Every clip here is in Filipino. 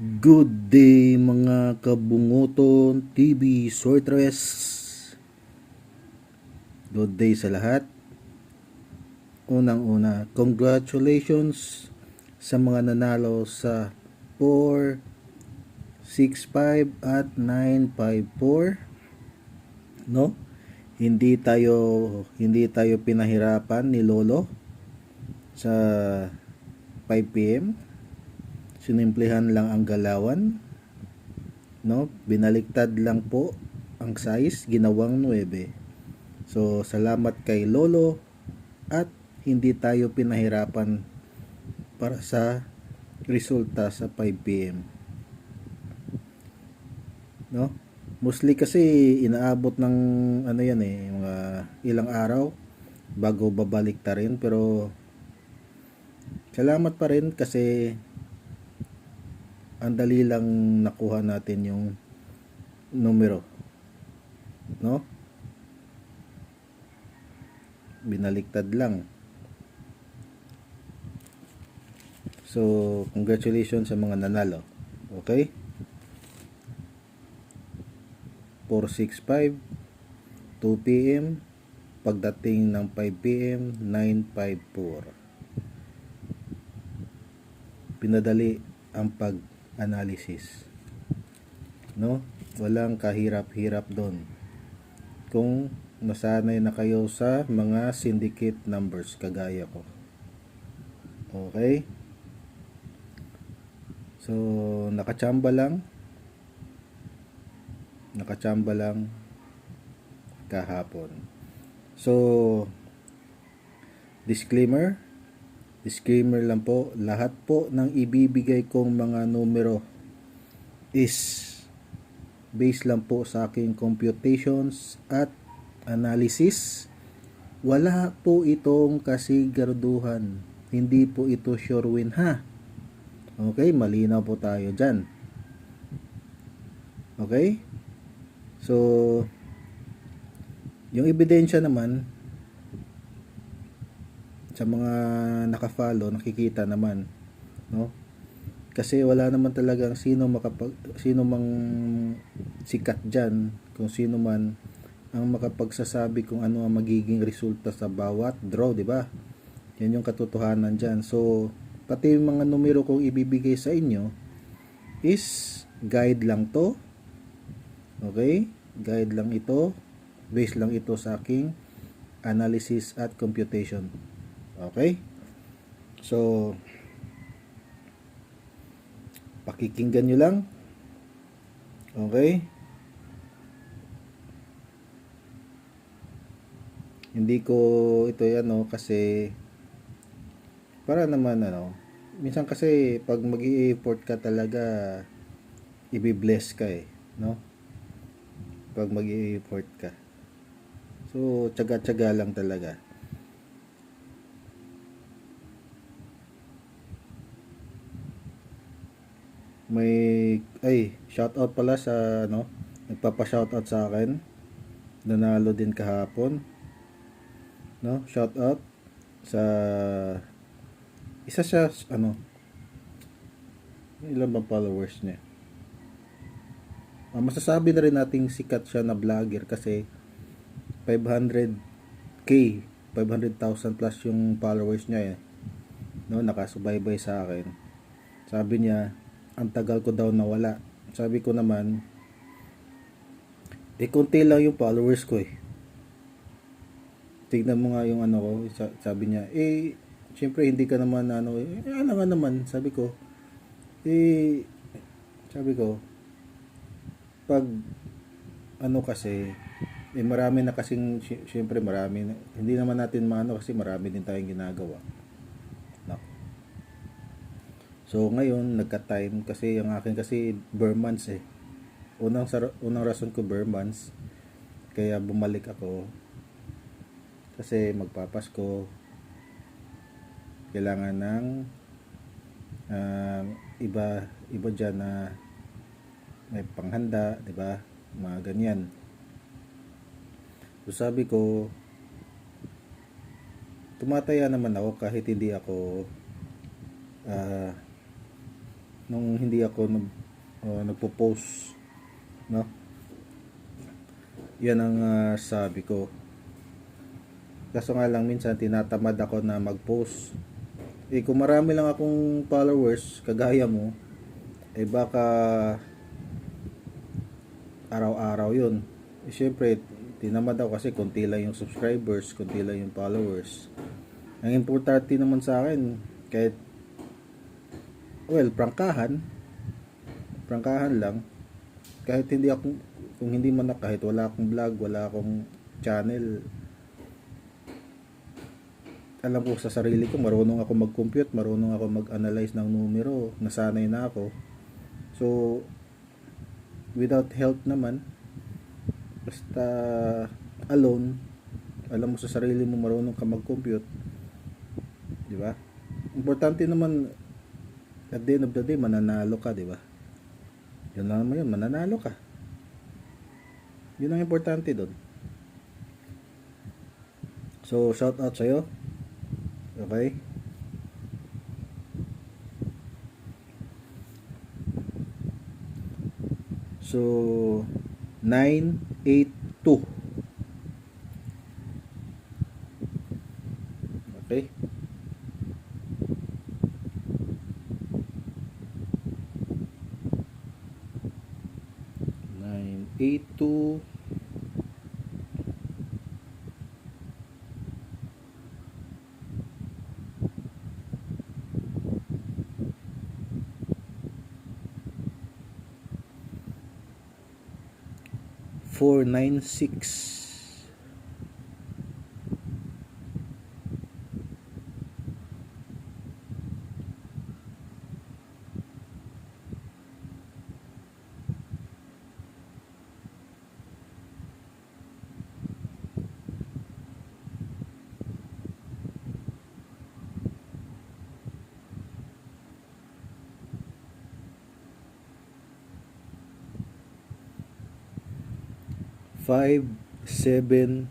Good day mga kabungoton TV Sortress. Good day sa lahat. Unang-una, congratulations sa mga nanalo sa 4, 6-5 at 9-5-4. No? Hindi tayo pinahirapan ni Lolo sa 5 PM. Sinimplihan lang ang galawan, no? Binaliktad lang po ang size, ginawang 9. So salamat kay Lolo at hindi tayo pinahirapan para sa resulta sa 5 PM, no? Mostly kasi inaabot ng mga ilang araw bago babalik ta rin, pero salamat pa rin kasi ang dali lang nakuha natin yung numero, no? Binaliktad lang. So congratulations sa mga nanalo. Okay, 4-6-5, 2 PM, pagdating ng 5 PM, 9-5-4. Pinadali ang pag-analysis, no? Walang kahirap-hirap doon kung nasanay na kayo sa mga syndicate numbers kagaya ko. Okay, so nakachamba lang kahapon. So disclaimer lang po, lahat po ng ibibigay kong mga numero is based lang po sa aking computations at analysis. Wala po itong kasiguraduhan, hindi po ito sure win, ha? Okay, malinaw po tayo dyan. Okay, so yung ebidensya naman sa mga naka-follow, nakikita naman, no? Kasi wala naman talagang sino mang sikat diyan, kung sino man ang makapagsasabi kung ano ang magiging resulta sa bawat draw, di ba? Yan yung katotohanan diyan. So pati yung mga numero kong ibibigay sa inyo is guide lang to. Okay? Guide lang ito. Base lang ito sa aking analysis at computation. Okay? So pakikinggan nyo lang. Okay? Hindi ko ito kasi para naman minsan kasi pag mag-i-effort ka talaga, i-bless ka no? Pag mag-i-effort ka. So tiyaga-tiyaga lang talaga. May shoutout pala sa nagpapa-shoutout sa akin. Nanalo din kahapon, no? Shoutout sa isa siya, ilan bang followers niya? Masasabi na rin nating sikat siya na vlogger kasi 500k 500,000 plus yung followers niya no? Nakasubaybay sa akin. Sabi niya ang tagal ko daw nawala. Sabi ko naman, konti lang yung followers ko Tignan mo nga yung ko. Sabi niya, syempre hindi ka naman ano nga naman, sabi ko. Sabi ko, pag kasi, marami na kasing, syempre marami na, hindi naman natin kasi marami din tayong ginagawa. So ngayon nagka-time kasi yung akin kasi bare months unang rason ko bare months, kaya bumalik ako kasi magpapasko, kailangan ng iba dyan na may panghanda, di ba? Mga ganyan. So sabi ko, tumataya naman ako kahit hindi ako nung hindi ako nagpo-post, no? Yan ang sabi ko. Kaso nga lang minsan tinatamad ako na mag-post. Kung marami lang akong followers kagaya mo, baka araw-araw yun. Syempre tinamad ako kasi konti lang yung subscribers, konti lang yung followers. Ang importante naman sa akin, kahit prangkahan lang, kahit hindi ako, kung hindi man kahit wala akong vlog, wala akong channel, alam ko sa sarili ko, marunong ako mag-compute, marunong ako mag-analyze ng numero, nasanay na ako. So without help naman, basta alone, alam mo sa sarili mo marunong ka mag-compute, di ba? Importante naman at the end of the day mananalo ka, di ba? Yun lang naman yun, mananalo ka. Yun ang importante doon. So shout out sa'yo. Okay? So 982. Okay? Eight-two. Four, 9-6. Five, 7-4.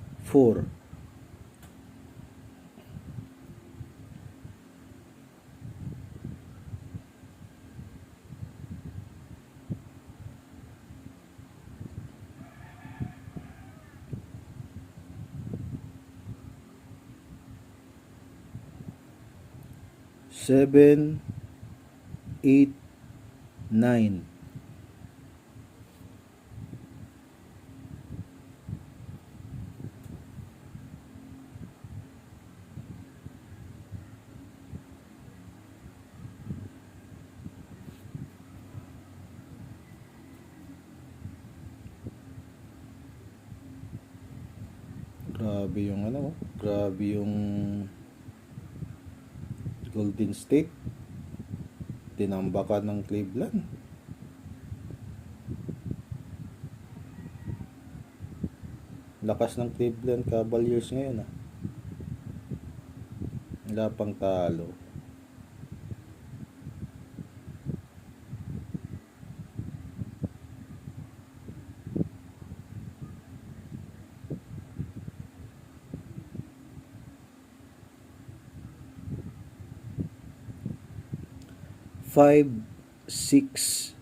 Seven, 8-9. Grabe yung Golden State, tinambakan ng Cleveland. Lakas ng Cleveland Cavaliers ngayon wala pang talo. Five, 6-9.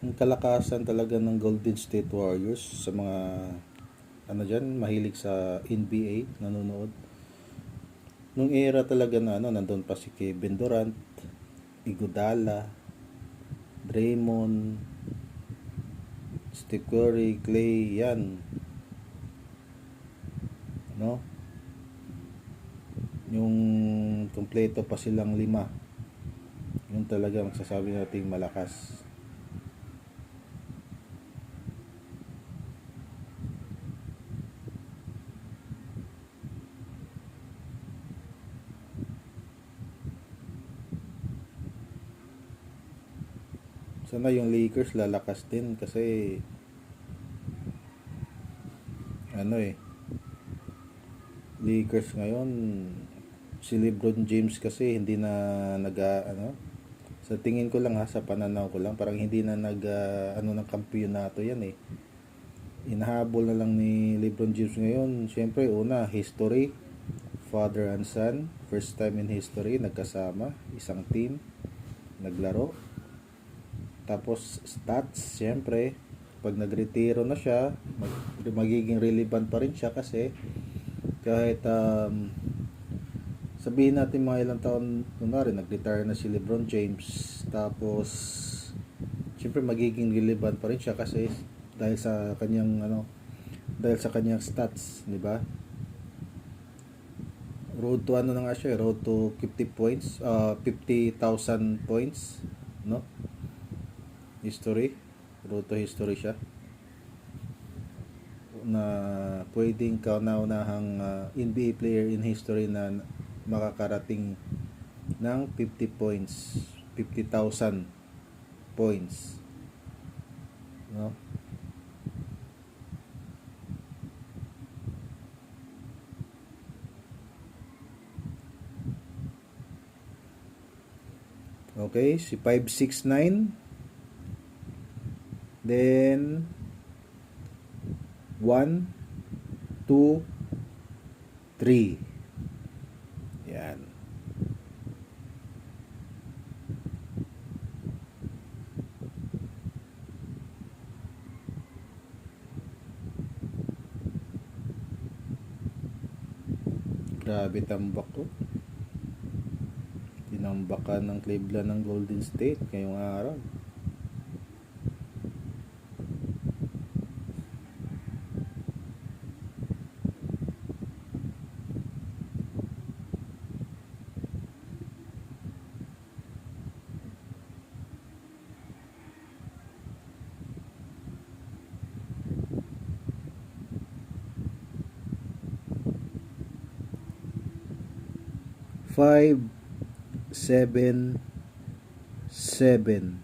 Ang kalakasan talaga ng Golden State Warriors sa mga dyan, mahilig sa NBA, nanonood. Nung era talaga na nandun pa si Kevin Durant, Iguodala, Draymond, Steph Curry, Clay, yan. Yung kompleto pa silang 5. Yun talaga magsasabi nating malakas. Sana yung Lakers lalakas din kasi Lakers ngayon, si LeBron James kasi hindi na sa tingin ko lang sa pananaw ko lang, parang hindi na ng kampiyonato yan Inahabol na lang ni LeBron James ngayon. Siyempre, una, history, father and son, first time in history nagkasama, isang team, naglaro. Tapos stats, syempre, pag nagretiro na siya, magiging relevant pa rin siya kasi kahit sabihin natin mga ilang taon, kunwari nag-retire na si LeBron James, tapos syempre magiging relevant pa rin siya kasi dahil sa kanyang stats, di ba? Road to ano na nga siya, road to 50 points, 50,000 points, no? History, road to history siya na pwedeng kauna-unahang NBA player in history na makakarating ng 50 points, 50,000 points, no? Okay, si 569, then 1 2 3. Yan. Grabe tambak ko. Tinambakan ng Cleveland ng Golden State ngayong araw. Five, 7, 7.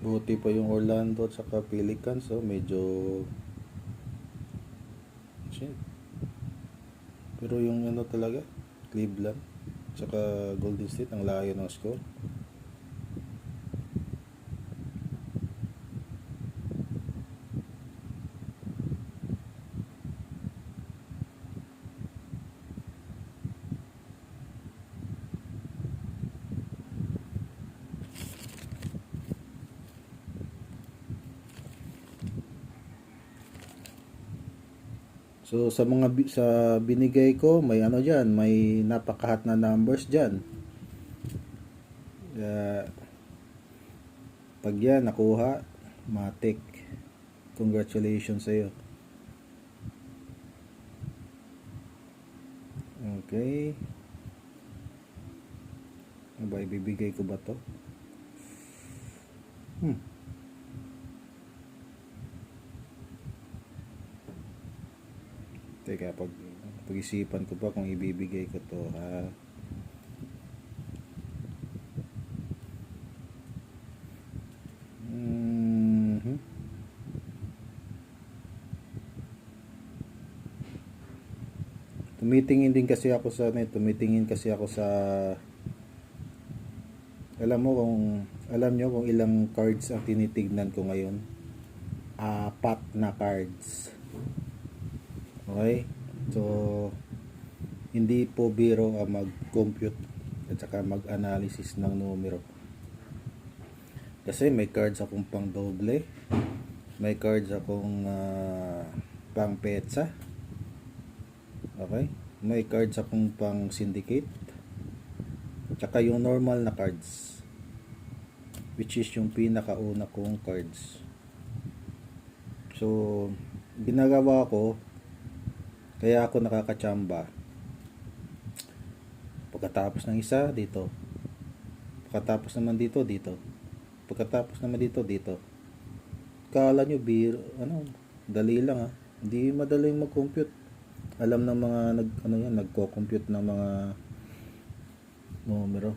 Buti pa yung Orlando at saka Pelicans, so medyo shit. Pero yung ano talaga, Cleveland at saka Golden State, ang layo ng score. So sa binigay ko, may ano diyan, may napakahat na numbers diyan. Pag yan nakuha, matik. Congratulations sa iyo. Okay. Ano ba ibibigay ko ba to? Teka, pag-isipan ko pa kung ibibigay ko to, ha. Tumitingin kasi ako sa alam nyo kung ilang cards ang tinitignan ko ngayon. 4 na cards. Okay? So, hindi po biro mag-compute at saka mag-analysis ng numero. Kasi may cards akong pang doble, may cards akong pang petsa, okay? May cards akong pang syndicate, at saka yung normal na cards, which is yung pinakauna kong cards. So, ginagawa ko, kaya ako nakakachamba. Pagkatapos ng isa, dito. Pagkatapos naman dito. Pagkatapos naman dito. Kala nyo, dali lang ha. Hindi madaling mag-compute. Alam ng mga nagko-compute ng mga numero.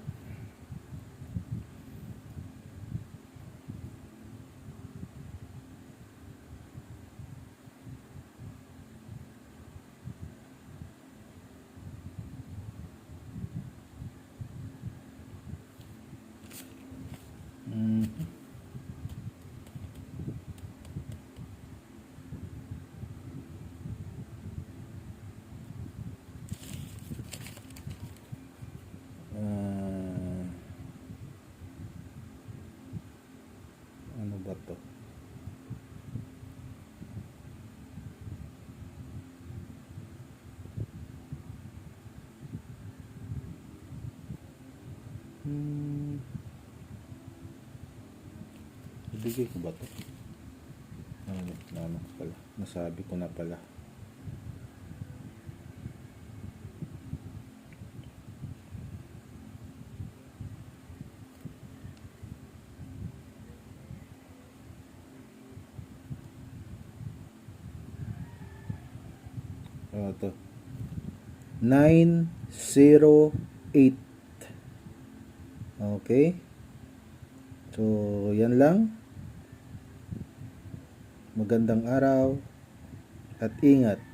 Ano ba to? Ibigay ko ba to? Ano ko pala? Nasabi ko na pala. To 908. Okay, so yan lang. Magandang araw at ingat.